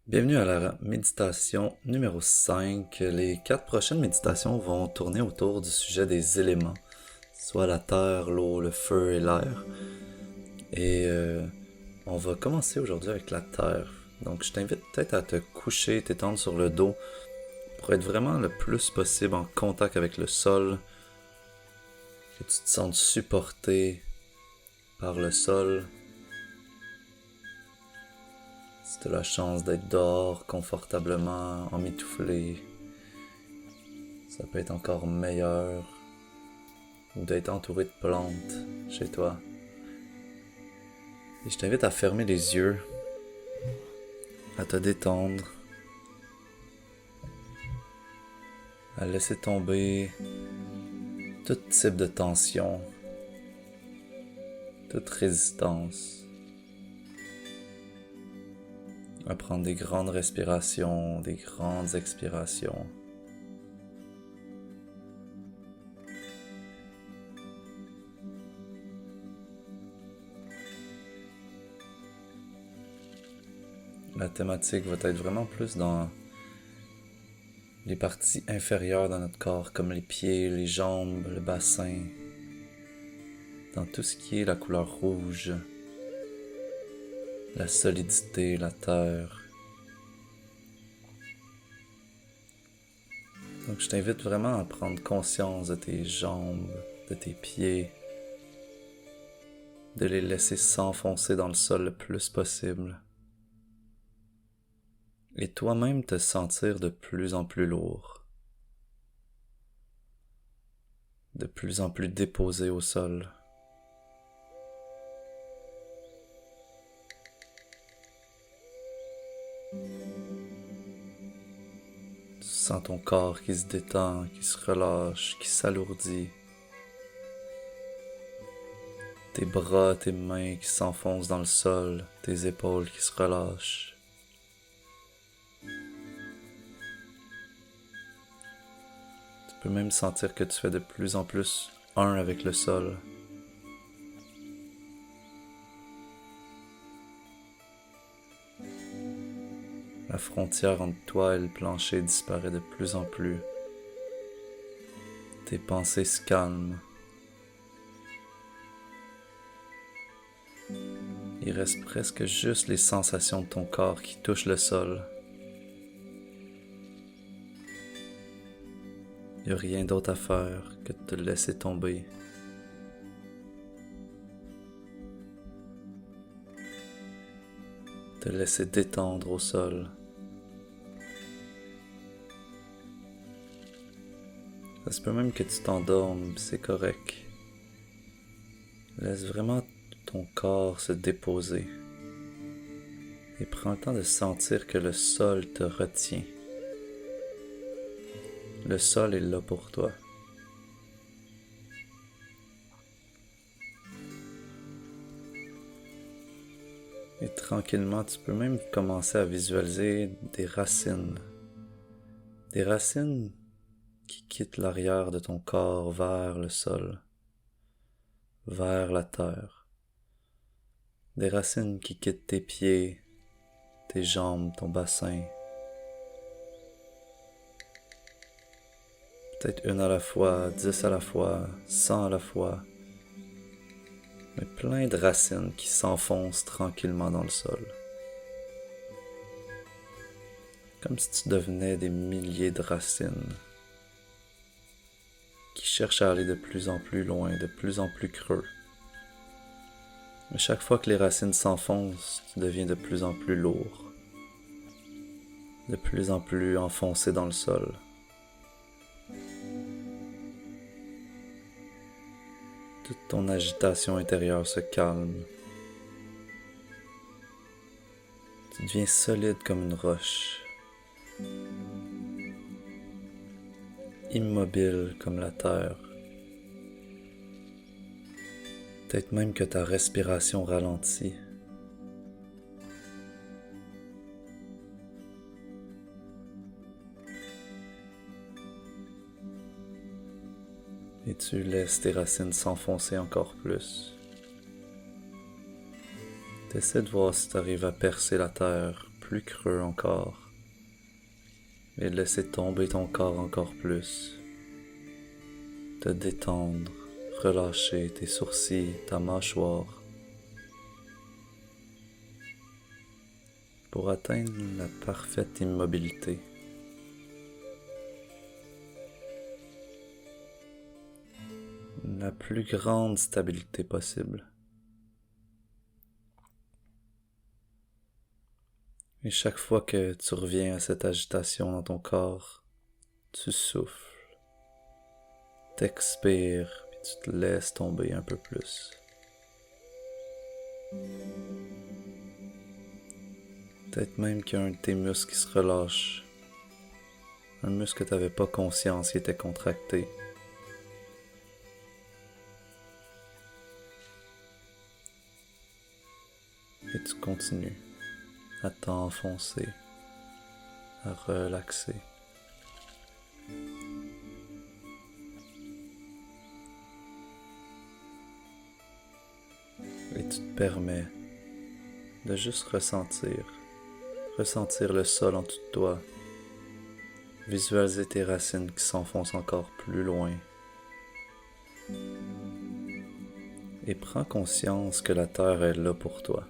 Bienvenue à la méditation numéro 5. Les 4 prochaines méditations vont tourner autour du sujet des éléments, soit la terre, l'eau, le feu et l'air. Et on va commencer aujourd'hui avec la terre. Donc je t'invite peut-être à te coucher, t'étendre sur le dos pour être vraiment le plus possible en contact avec le sol, que tu te sentes supporté par le sol. Si tu as la chance d'être dehors confortablement, emmitouflé, ça peut être encore meilleur. Ou d'être entouré de plantes chez toi. Et je t'invite à fermer les yeux, à te détendre, à laisser tomber tout type de tension, toute résistance, à prendre des grandes respirations, des grandes expirations. La thématique va être vraiment plus dans les parties inférieures de notre corps, comme les pieds, les jambes, le bassin, dans tout ce qui est la couleur rouge, la solidité, la terre. Donc je t'invite vraiment à prendre conscience de tes jambes, de tes pieds, de les laisser s'enfoncer dans le sol le plus possible. Et toi-même te sentir de plus en plus lourd, de plus en plus déposé au sol. Tu sens ton corps qui se détend, qui se relâche, qui s'alourdit. Tes bras, tes mains qui s'enfoncent dans le sol, tes épaules qui se relâchent. Tu peux même sentir que tu fais de plus en plus un avec le sol. La frontière entre toi et le plancher disparaît de plus en plus. Tes pensées se calment. Il reste presque juste les sensations de ton corps qui touchent le sol. Il n'y a rien d'autre à faire que de te laisser tomber. Te laisser détendre au sol. Ça se peut même que tu t'endormes, c'est correct. Laisse vraiment ton corps se déposer. Et prends le temps de sentir que le sol te retient. Le sol est là pour toi. Et tranquillement, tu peux même commencer à visualiser des racines. Des racines qui quittent l'arrière de ton corps vers le sol, vers la terre. Des racines qui quittent tes pieds, tes jambes, ton bassin. Peut-être une à la fois, 10 à la fois, 100 à la fois. Mais plein de racines qui s'enfoncent tranquillement dans le sol. Comme si tu devenais des milliers de racines qui cherchent à aller de plus en plus loin, de plus en plus creux. Mais chaque fois que les racines s'enfoncent, tu deviens de plus en plus lourd, de plus en plus enfoncé dans le sol. Toute ton agitation intérieure se calme. Tu deviens solide comme une roche, immobile comme la terre. Peut-être même que ta respiration ralentit. Et tu laisses tes racines s'enfoncer encore plus. T'essaies de voir si tu arrives à percer la terre plus creux encore et laisser tomber ton corps encore plus. Te détendre, relâcher tes sourcils, ta mâchoire pour atteindre la parfaite immobilité. La plus grande stabilité possible. Et chaque fois que tu reviens à cette agitation dans ton corps, tu souffles, t'expires, puis tu te laisses tomber un peu plus. Peut-être même qu'il y a un de tes muscles qui se relâche, un muscle que tu n'avais pas conscience qui était contracté. Et tu continues à t'enfoncer, à relaxer. Et tu te permets de juste ressentir le sol en dessous de toi, visualiser tes racines qui s'enfoncent encore plus loin. Et prends conscience que la terre est là pour toi.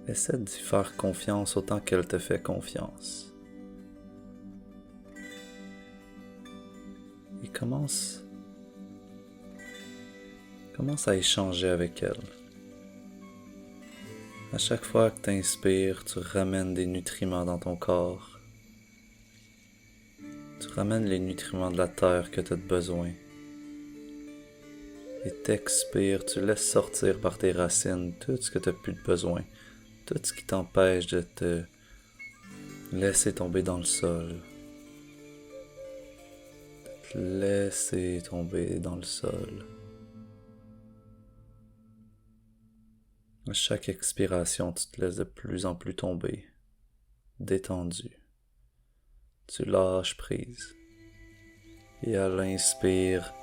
Essaie d'y faire confiance autant qu'elle te fait confiance. Et commence à échanger avec elle. À chaque fois que tu inspires, tu ramènes des nutriments dans ton corps. Tu ramènes les nutriments de la terre que tu as besoin. Et t'expires, tu laisses sortir par tes racines tout ce que tu n'as plus besoin. Tout ce qui t'empêche de te laisser tomber dans le sol. De te laisser tomber dans le sol. À chaque expiration, tu te laisses de plus en plus tomber, détendu. Tu lâches prise. Et à l'inspire,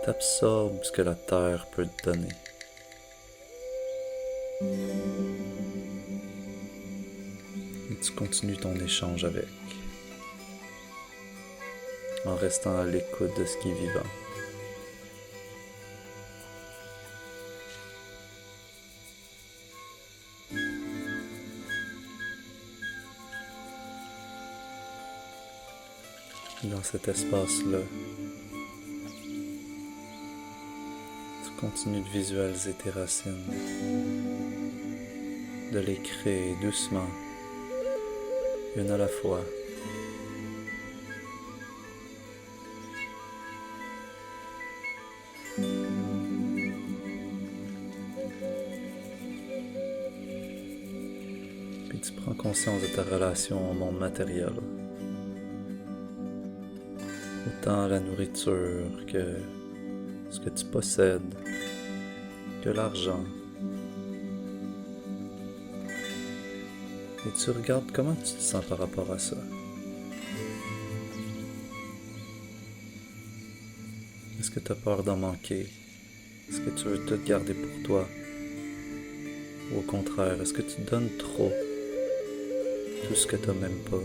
t'absorbes ce que la terre peut te donner. Et tu continues ton échange avec, en restant à l'écoute de ce qui est vivant. Dans cet espace-là, tu continues de visualiser tes racines, de les créer doucement, une à la fois. Puis tu prends conscience de ta relation au monde matériel. Autant la nourriture que ce que tu possèdes, que l'argent. Et tu regardes comment tu te sens par rapport à ça. Est-ce que tu as peur d'en manquer? Est-ce que tu veux tout garder pour toi? Ou au contraire, est-ce que tu donnes trop? Tout ce que tu n'as même pas?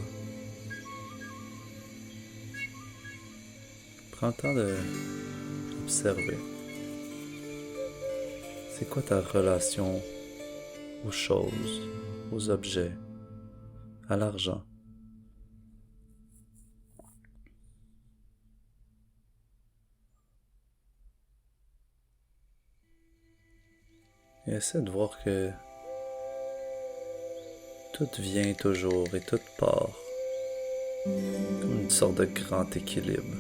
Prends le temps d'observer. C'est quoi ta relation aux choses, aux objets, à l'argent? Et essaie de voir que tout vient toujours et tout part, comme une sorte de grand équilibre.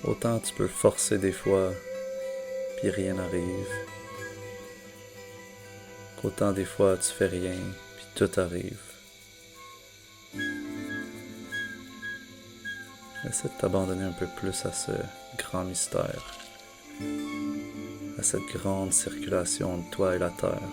Autant tu peux forcer des fois, puis rien n'arrive. Qu'autant des fois tu fais rien, puis tout arrive. Essaie de t'abandonner un peu plus à ce grand mystère, à cette grande circulation de toi et la terre.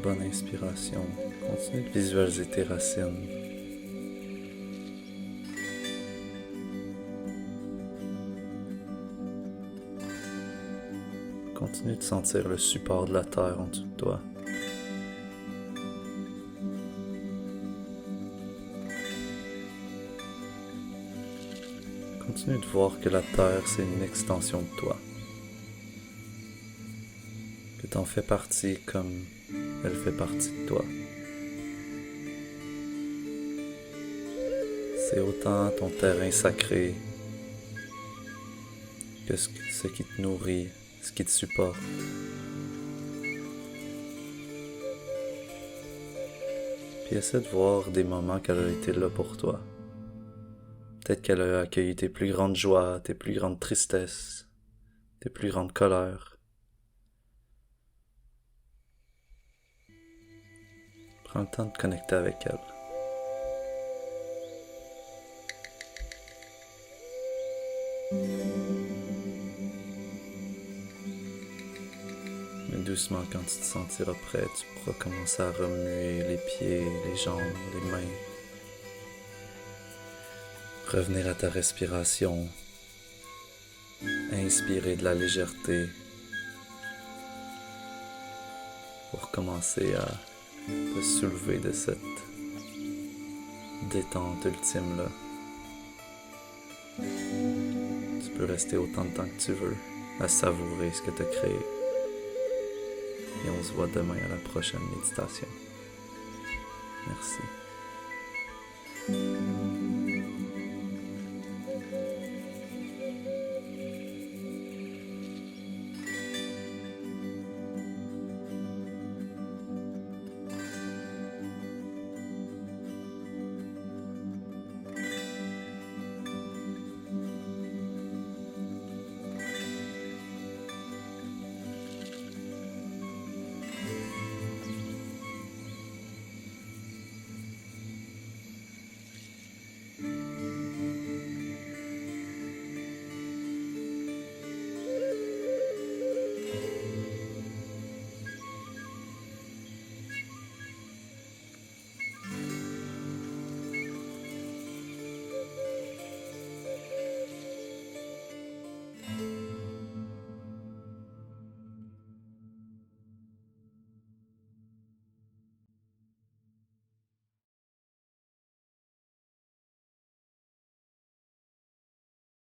bonne inspiration. Continue de visualiser tes racines. Continue de sentir le support de la terre en dessous de toi. Continue de voir que la terre, c'est une extension de toi. Que t'en fais partie comme elle fait partie de toi. C'est autant ton terrain sacré que ce qui te nourrit, ce qui te supporte. Puis essaie de voir des moments qu'elle a été là pour toi. Peut-être qu'elle a accueilli tes plus grandes joies, tes plus grandes tristesses, tes plus grandes colères. Prends le temps de connecter avec elle. Mais doucement, quand tu te sentiras prêt, tu pourras commencer à remuer les pieds, les jambes, les mains. Revenir à ta respiration. Inspirer de la légèreté. Pour commencer à te soulever de cette détente ultime-là. Tu peux rester autant de temps que tu veux à savourer ce que tu as créé. Et on se voit demain à la prochaine méditation. Merci.